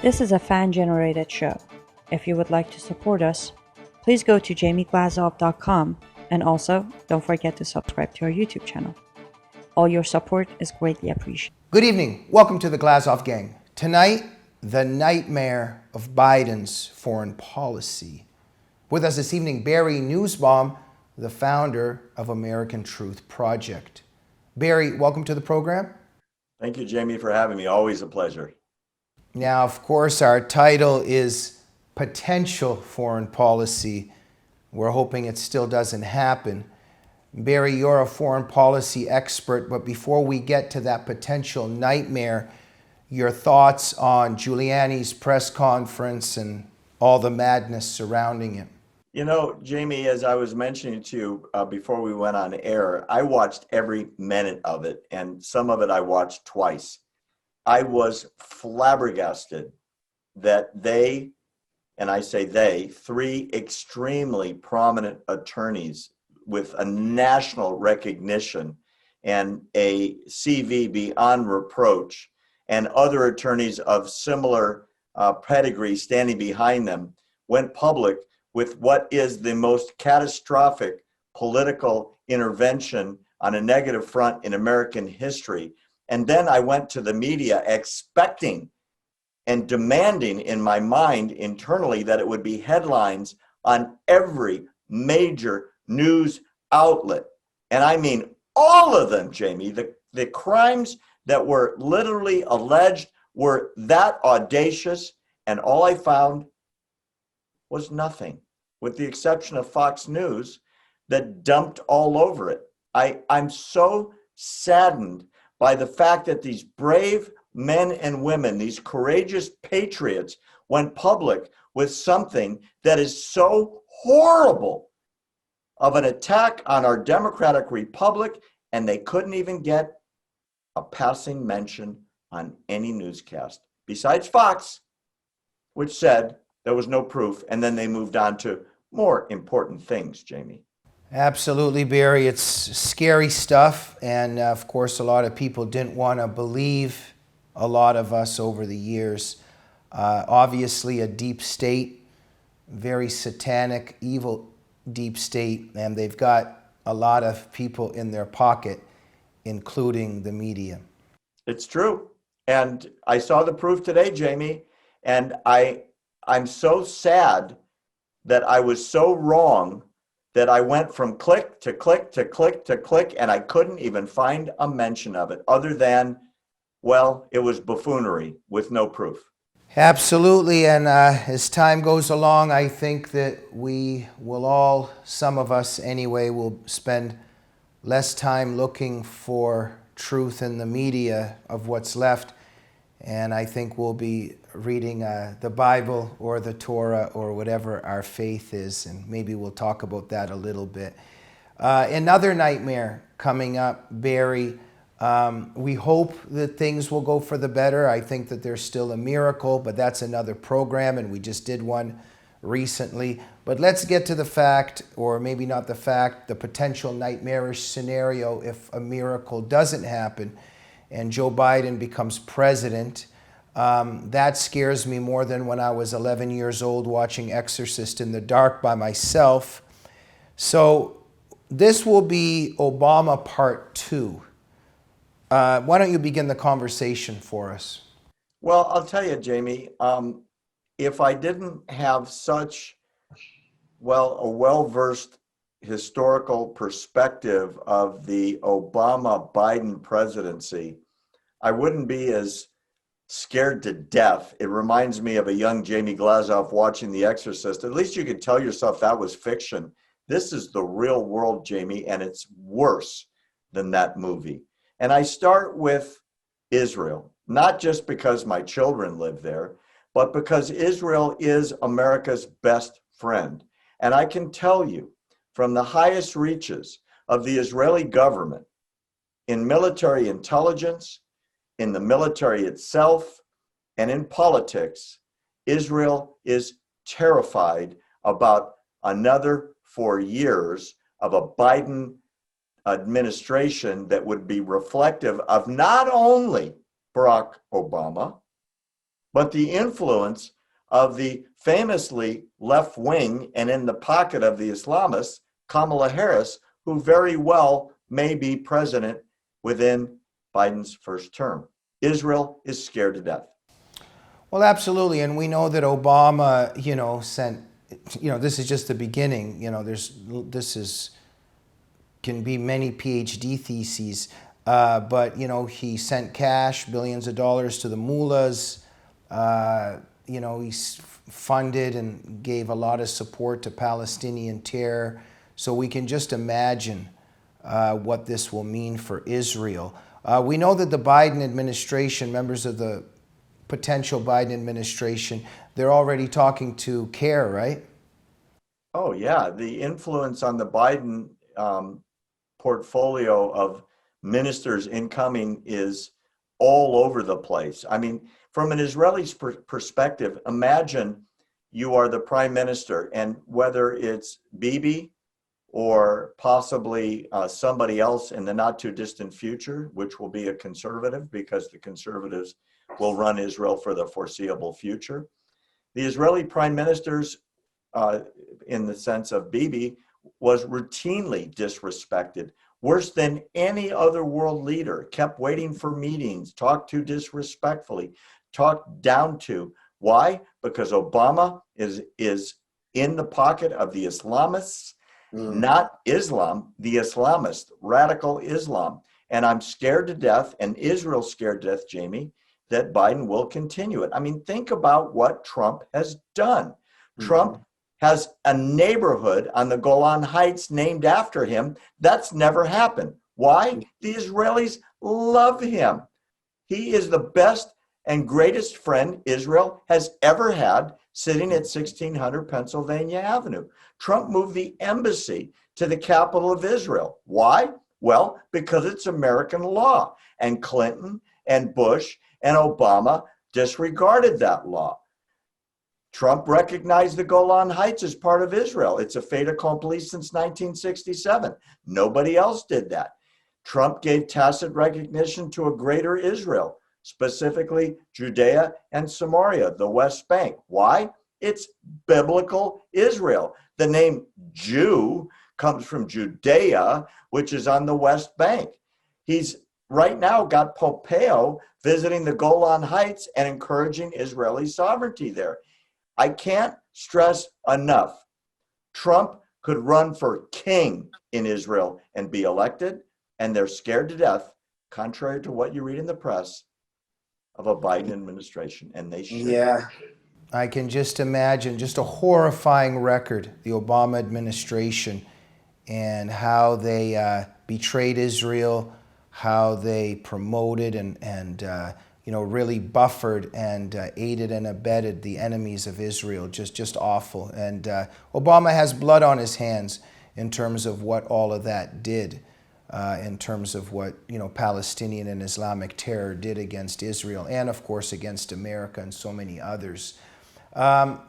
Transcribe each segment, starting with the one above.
This is a fan-generated show. If you would like to support us, please go to jamieglazov.com and also don't forget to subscribe to our YouTube channel. All your support is greatly appreciated. Good evening. Welcome to the Glazov Gang. Tonight, the nightmare of Biden's foreign policy. With us this evening, Barry Nussbaum, the founder of American Truth Project. Barry, welcome to the program. Thank you, Jamie, for having me. Always a pleasure. Now, of course, our title is Potential Foreign Policy. We're hoping it still doesn't happen. Barry, you're a foreign policy expert, but before we get to that potential nightmare, your thoughts on Giuliani's press conference and all the madness surrounding it. You know, Jamie, as I was mentioning to you before we went on air, I watched every minute of it, and some of it I watched twice. I was flabbergasted that they, and I say they, three extremely prominent attorneys with a national recognition and a CV beyond reproach, and other attorneys of similar pedigree standing behind them, went public with what is the most catastrophic political intervention on a negative front in American history. And then I went to the media expecting and demanding in my mind internally that it would be headlines on every major news outlet. And I mean all of them, Jamie. The crimes that were literally alleged were that audacious, and all I found was nothing, with the exception of Fox News that dumped all over it. I'm so saddened by the fact that these brave men and women, these courageous patriots, went public with something that is so horrible of an attack on our democratic republic, and they couldn't even get a passing mention on any newscast besides Fox, which said there was no proof, and then they moved on to more important things, Jamie. Absolutely, Barry. It's scary stuff. And of course, a lot of people didn't want to believe a lot of us over the years. Obviously, a deep state, very satanic, evil deep state. And they've got a lot of people in their pocket, including the media. It's true. And I saw the proof today, Jamie. And I'm so sad that I was so wrong that I went from click to click to click to click, and I couldn't even find a mention of it other than, well, it was buffoonery with no proof. Absolutely. And as time goes along, I think that we will all, some of us anyway, will spend less time looking for truth in the media of what's left. And I think we'll be reading the Bible or the Torah or whatever our faith is. And maybe we'll talk about that a little bit. Another nightmare coming up, Barry. We hope that things will go for the better. I think that there's still a miracle, but that's another program, and we just did one recently. But let's get to the fact, or maybe not the fact, the potential nightmarish scenario if a miracle doesn't happen and Joe Biden becomes president. That scares me more than when I was 11 years old watching Exorcist in the dark by myself. So this will be Obama Part 2. Why don't you begin the conversation for us? Well, I'll tell you, Jamie, if I didn't have such, a well-versed historical perspective of the Obama-Biden presidency, I wouldn't be as scared to death. It reminds me of a young Jamie Glazov watching The Exorcist. At least you could tell yourself that was fiction. This is the real world, Jamie, and it's worse than that movie. And I start with Israel, not just because my children live there, but because Israel is America's best friend. And I can tell you from the highest reaches of the Israeli government, in military intelligence, in the military itself, and in politics, Israel is terrified about another 4 years of a Biden administration that would be reflective of not only Barack Obama, but the influence of the famously left wing and in the pocket of the Islamists, Kamala Harris, who very well may be president within Biden's first term. Israel is scared to death. Well, absolutely. And we know that Obama, sent, this is just the beginning. Can be many PhD theses. But, he sent cash, billions of dollars to the mullahs. He's funded and gave a lot of support to Palestinian terror. So we can just imagine what this will mean for Israel. We know that the Biden administration, members of the potential Biden administration, they're already talking to CARE, right? Oh, yeah. The influence on the Biden portfolio of ministers incoming is all over the place. I mean, from an Israeli perspective, imagine you are the prime minister, and whether it's Bibi or possibly somebody else in the not too distant future, which will be a conservative, because the conservatives will run Israel for the foreseeable future. The Israeli prime ministers, in the sense of Bibi, was routinely disrespected, worse than any other world leader, kept waiting for meetings, talked to disrespectfully, talked down to. Why? Because Obama is in the pocket of the Islamists, not Islam, the Islamist, radical Islam. And I'm scared to death, and Israel's scared to death, Jamie, that Biden will continue it. I mean, think about what Trump has done. Trump has a neighborhood on the Golan Heights named after him. That's never happened. Why? The Israelis love him. He is the best and greatest friend Israel has ever had, sitting at 1600 Pennsylvania Avenue. Trump moved the embassy to the capital of Israel. Why? Well, because it's American law. And Clinton and Bush and Obama disregarded that law. Trump recognized the Golan Heights as part of Israel. It's a fait accompli since 1967. Nobody else did that. Trump gave tacit recognition to a greater Israel, specifically Judea and Samaria, the West Bank. Why? It's biblical Israel. The name Jew comes from Judea, which is on the West Bank. He's right now got Pompeo visiting the Golan Heights and encouraging Israeli sovereignty there. I can't stress enough, Trump could run for king in Israel and be elected, and they're scared to death, contrary to what you read in the press, of a Biden administration, and they should. Yeah. I can just imagine just a horrifying record, the Obama administration, and how they betrayed Israel, how they promoted and really buffered and aided and abetted the enemies of Israel. Just awful. And Obama has blood on his hands in terms of what all of that did, in terms of what Palestinian and Islamic terror did against Israel, and of course against America and so many others.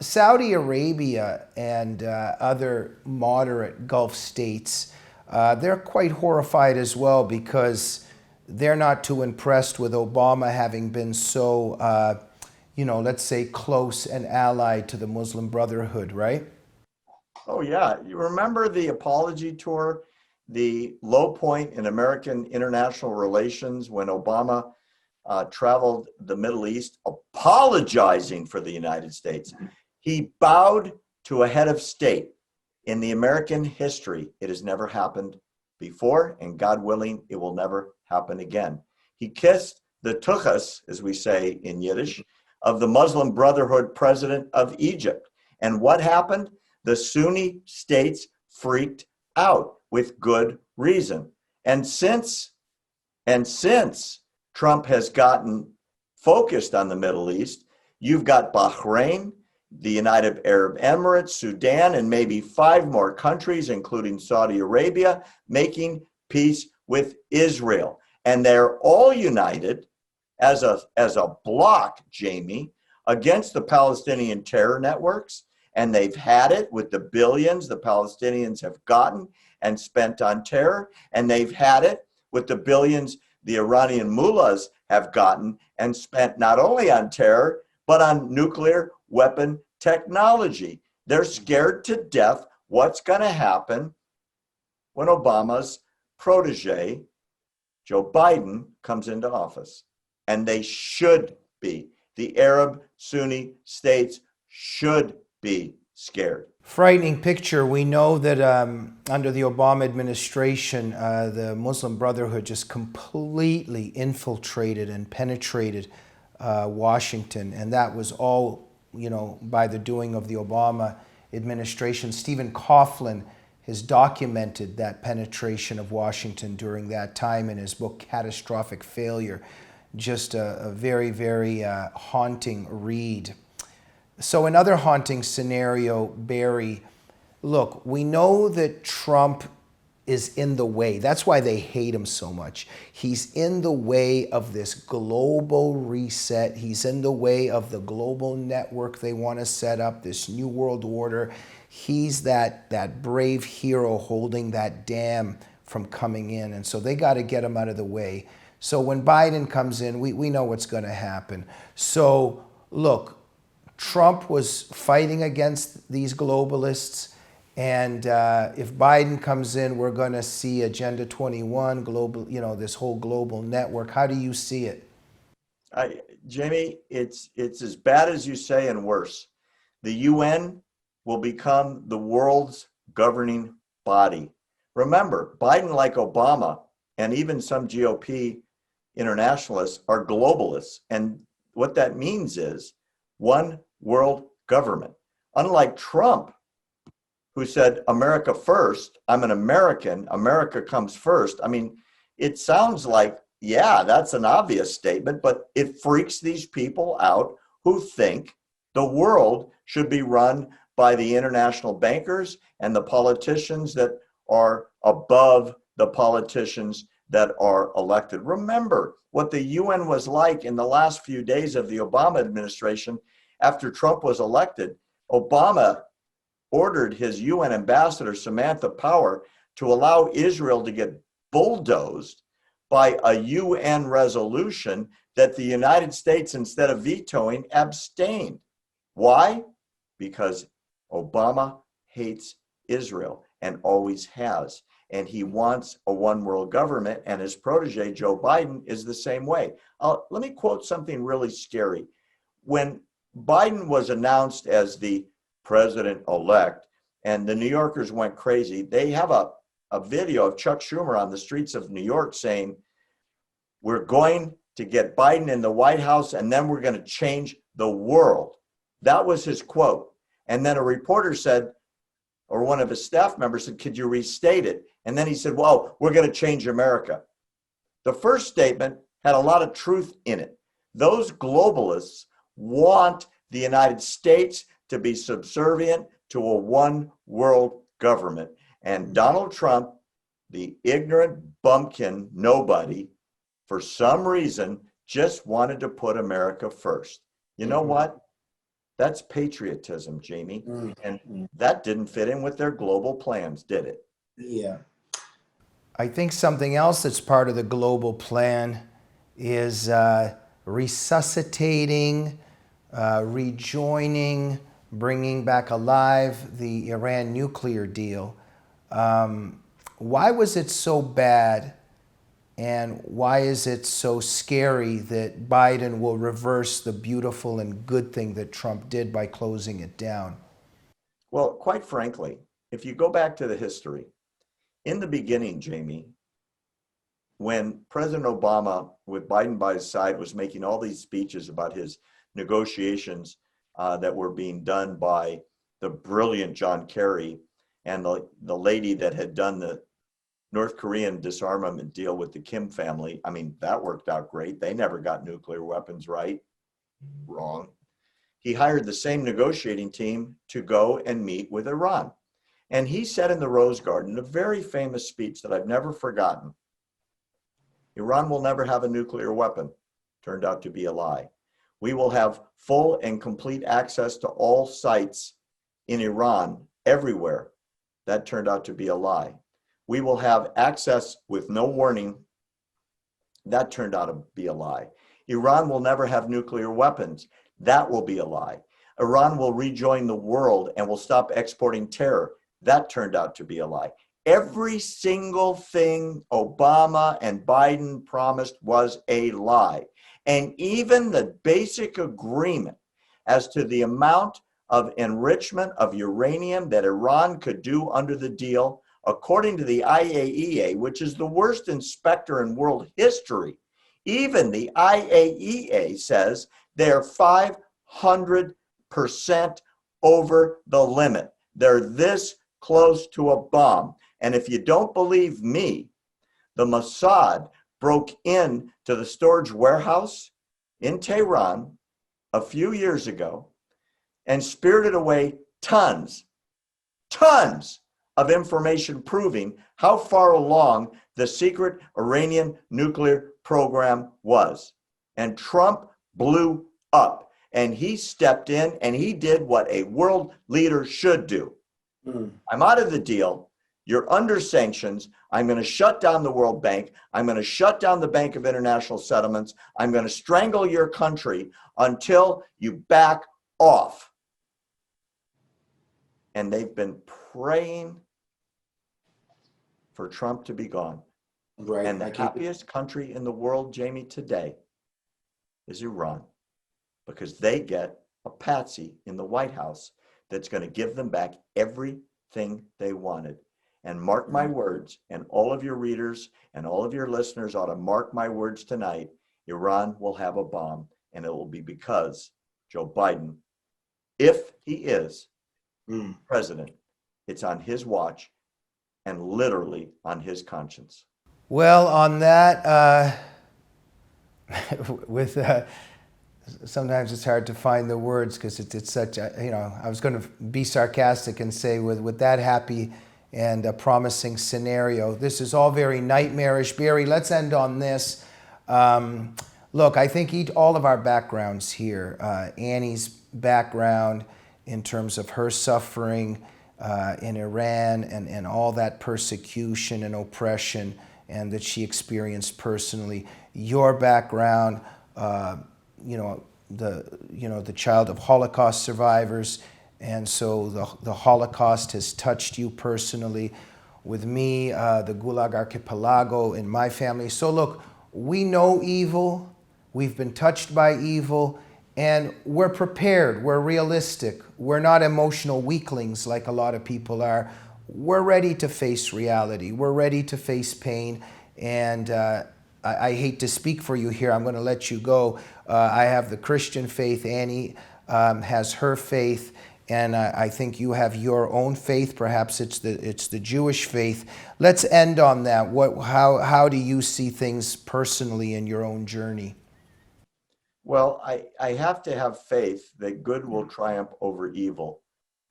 Saudi Arabia and other moderate Gulf states, they're quite horrified as well, because they're not too impressed with Obama having been so, let's say, close and allied to the Muslim Brotherhood, right? Oh, yeah. You remember the apology tour, the low point in American international relations when Obama traveled the Middle East apologizing for the United States. He bowed to a head of state. In the American history, it has never happened before, and God willing, it will never happen again. He kissed the tuchus, as we say in Yiddish, of the Muslim Brotherhood president of Egypt. And what happened? The Sunni states freaked out with good reason. And since Trump has gotten focused on the Middle East, you've got Bahrain, the United Arab Emirates, Sudan, and maybe 5 more countries, including Saudi Arabia, making peace with Israel. And they're all united as a bloc, Jamie, against the Palestinian terror networks. And they've had it with the billions the Palestinians have gotten and spent on terror. And they've had it with the billions the Iranian mullahs have gotten and spent not only on terror, but on nuclear weapon technology. They're scared to death what's going to happen when Obama's protege, Joe Biden, comes into office. And they should be. The Arab Sunni states should be scared. Frightening picture. We know that under the Obama administration, the Muslim Brotherhood just completely infiltrated and penetrated Washington, and that was all, by the doing of the Obama administration. Stephen Coughlin has documented that penetration of Washington during that time in his book Catastrophic Failure. Just a very, very haunting read. So another haunting scenario, Barry, look, we know that Trump is in the way. That's why they hate him so much. He's in the way of this global reset. He's in the way of the global network they want to set up, this new world order. He's that brave hero holding that dam from coming in. And so they got to get him out of the way. So when Biden comes in, we know what's going to happen. So look, Trump was fighting against these globalists, and if Biden comes in, we're going to see Agenda 21, global, this whole global network. How do you see it? Jamie, it's as bad as you say and worse. The UN will become the world's governing body. Remember, Biden, like Obama, and even some GOP internationalists, are globalists. And what that means is one world government. Unlike Trump, who said, America first, I'm an American, America comes first. I mean, it sounds like, yeah, that's an obvious statement, but it freaks these people out who think the world should be run by the international bankers and the politicians that are above the politicians that are elected. Remember what the UN was like in the last few days of the Obama administration. After Trump was elected, Obama ordered his UN ambassador, Samantha Power, to allow Israel to get bulldozed by a UN resolution that the United States, instead of vetoing, abstained. Why? Because Obama hates Israel and always has. And he wants a one world government, and his protege, Joe Biden, is the same way. Let me quote something really scary. When Biden was announced as the president-elect, and the New Yorkers went crazy, they have a video of Chuck Schumer on the streets of New York saying, we're going to get Biden in the White House, and then we're going to change the world. That was his quote. And then a reporter said, or one of his staff members said, could you restate it? And then he said, well, we're going to change America. The first statement had a lot of truth in it. Those globalists want the United States to be subservient to a one world government. And Donald Trump, the ignorant bumpkin nobody, for some reason, just wanted to put America first. You know what? That's patriotism, Jamie. And that didn't fit in with their global plans, did it? Yeah. I think something else that's part of the global plan is resuscitating, rejoining, bringing back alive the Iran nuclear deal. Why was it so bad, and why is it so scary that Biden will reverse the beautiful and good thing that Trump did by closing it down? Well, quite frankly, if you go back to the history, in the beginning, Jamie, when President Obama, with Biden by his side, was making all these speeches about his negotiations that were being done by the brilliant John Kerry and the lady that had done the North Korean disarmament deal with the Kim family. I mean, that worked out great. They never got nuclear weapons, right? Wrong. He hired the same negotiating team to go and meet with Iran. And he said in the Rose Garden, a very famous speech that I've never forgotten, Iran will never have a nuclear weapon. Turned out to be a lie. We will have full and complete access to all sites in Iran, everywhere. That turned out to be a lie. We will have access with no warning. That turned out to be a lie. Iran will never have nuclear weapons. That will be a lie. Iran will rejoin the world and will stop exporting terror. That turned out to be a lie. Every single thing Obama and Biden promised was a lie. And even the basic agreement as to the amount of enrichment of uranium that Iran could do under the deal, according to the IAEA, which is the worst inspector in world history, even the IAEA says they're 500% over the limit. They're this close to a bomb. And if you don't believe me, the Mossad broke in to the storage warehouse in Tehran a few years ago and spirited away tons of information proving how far along the secret Iranian nuclear program was. And Trump blew up, and he stepped in and he did what a world leader should do. I'm out of the deal. You're under sanctions. I'm going to shut down the World Bank. I'm going to shut down the Bank of International Settlements. I'm going to strangle your country until you back off. And they've been praying for Trump to be gone. Right. And the happiest country in the world, Jamie, today is Iran, because they get a patsy in the White House that's going to give them back everything they wanted. And mark my words, and all of your readers and all of your listeners ought to mark my words tonight, Iran will have a bomb, and it will be because Joe Biden, if he is president, it's on his watch and literally on his conscience. Well, on that, sometimes it's hard to find the words because it's such a, I was going to be sarcastic and say with that happy and a promising scenario, this is all very nightmarish. Barry, let's end on this. Look, I think all of our backgrounds here, Annie's background in terms of her suffering in Iran and all that persecution and oppression and that she experienced personally, your background, the child of Holocaust survivors, and so the Holocaust has touched you personally. With me, the Gulag Archipelago in my family. So look, we know evil, we've been touched by evil, and we're prepared, we're realistic. We're not emotional weaklings like a lot of people are. We're ready to face reality. We're ready to face pain. And I hate to speak for you here. I'm going to let you go. I have the Christian faith. Annie has her faith. And I think you have your own faith. Perhaps it's the Jewish faith. Let's end on that. How do you see things personally in your own journey? Well, I have to have faith that good will triumph over evil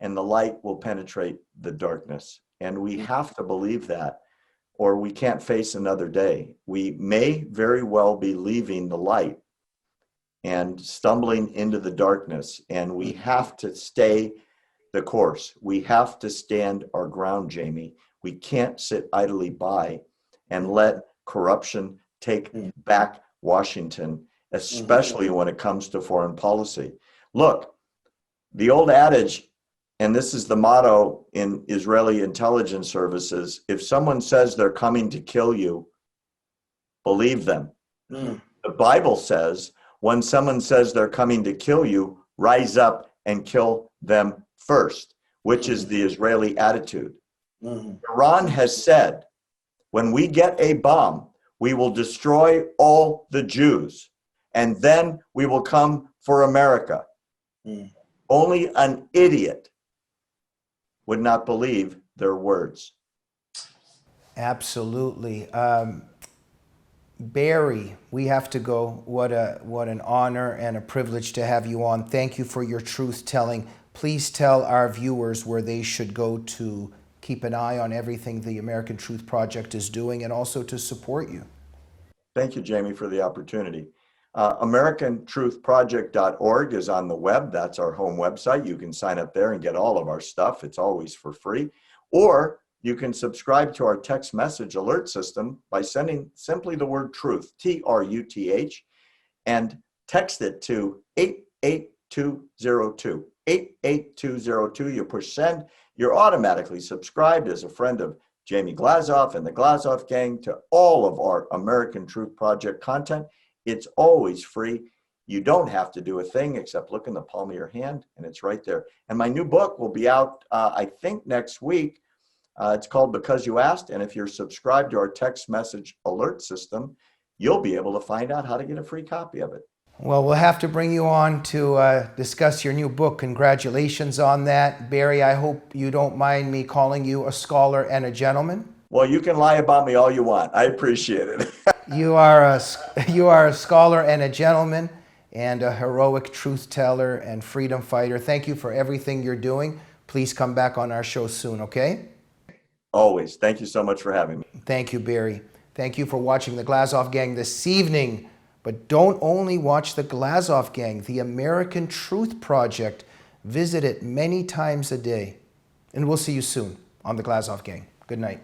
and the light will penetrate the darkness. And we have to believe that, or we can't face another day. We may very well be leaving the light and stumbling into the darkness, and we have to stay the course. We have to stand our ground, Jamie. We can't sit idly by and let corruption take back Washington, especially when it comes to foreign policy. Look, the old adage, and this is the motto in Israeli intelligence services, if someone says they're coming to kill you, believe them. The Bible says, when someone says they're coming to kill you, rise up and kill them first, which is the Israeli attitude. Iran has said, when we get a bomb, we will destroy all the Jews, and then we will come for America. Only an idiot would not believe their words. Absolutely. Barry, we have to go. What an honor and a privilege to have you on. Thank you for your truth telling. Please tell our viewers where they should go to keep an eye on everything the American Truth Project is doing and also to support you. Thank you, Jamie, for the opportunity. AmericanTruthProject.org is on the web. That's our home website. You can sign up there and get all of our stuff. It's always for free. Or you can subscribe to our text message alert system by sending simply the word truth, TRUTH, and text it to 888202. 88202. You push send. You're automatically subscribed as a friend of Jamie Glazov and the Glazov Gang to all of our American Truth Project content. It's always free. You don't have to do a thing except look in the palm of your hand, and it's right there. And my new book will be out, I think, next week. It's called Because You Asked, and if you're subscribed to our text message alert system, you'll be able to find out how to get a free copy of it. Well, we'll have to bring you on to discuss your new book. Congratulations on that. Barry, I hope you don't mind me calling you a scholar and a gentleman. Well, you can lie about me all you want. I appreciate it. You are a scholar and a gentleman and a heroic truth teller and freedom fighter. Thank you for everything you're doing. Please come back on our show soon, okay? Always. Thank you so much for having me. Thank you, Barry. Thank you for watching the Glazov Gang this evening. But don't only watch the Glazov Gang, the American Truth Project. Visit it many times a day. And we'll see you soon on the Glazov Gang. Good night.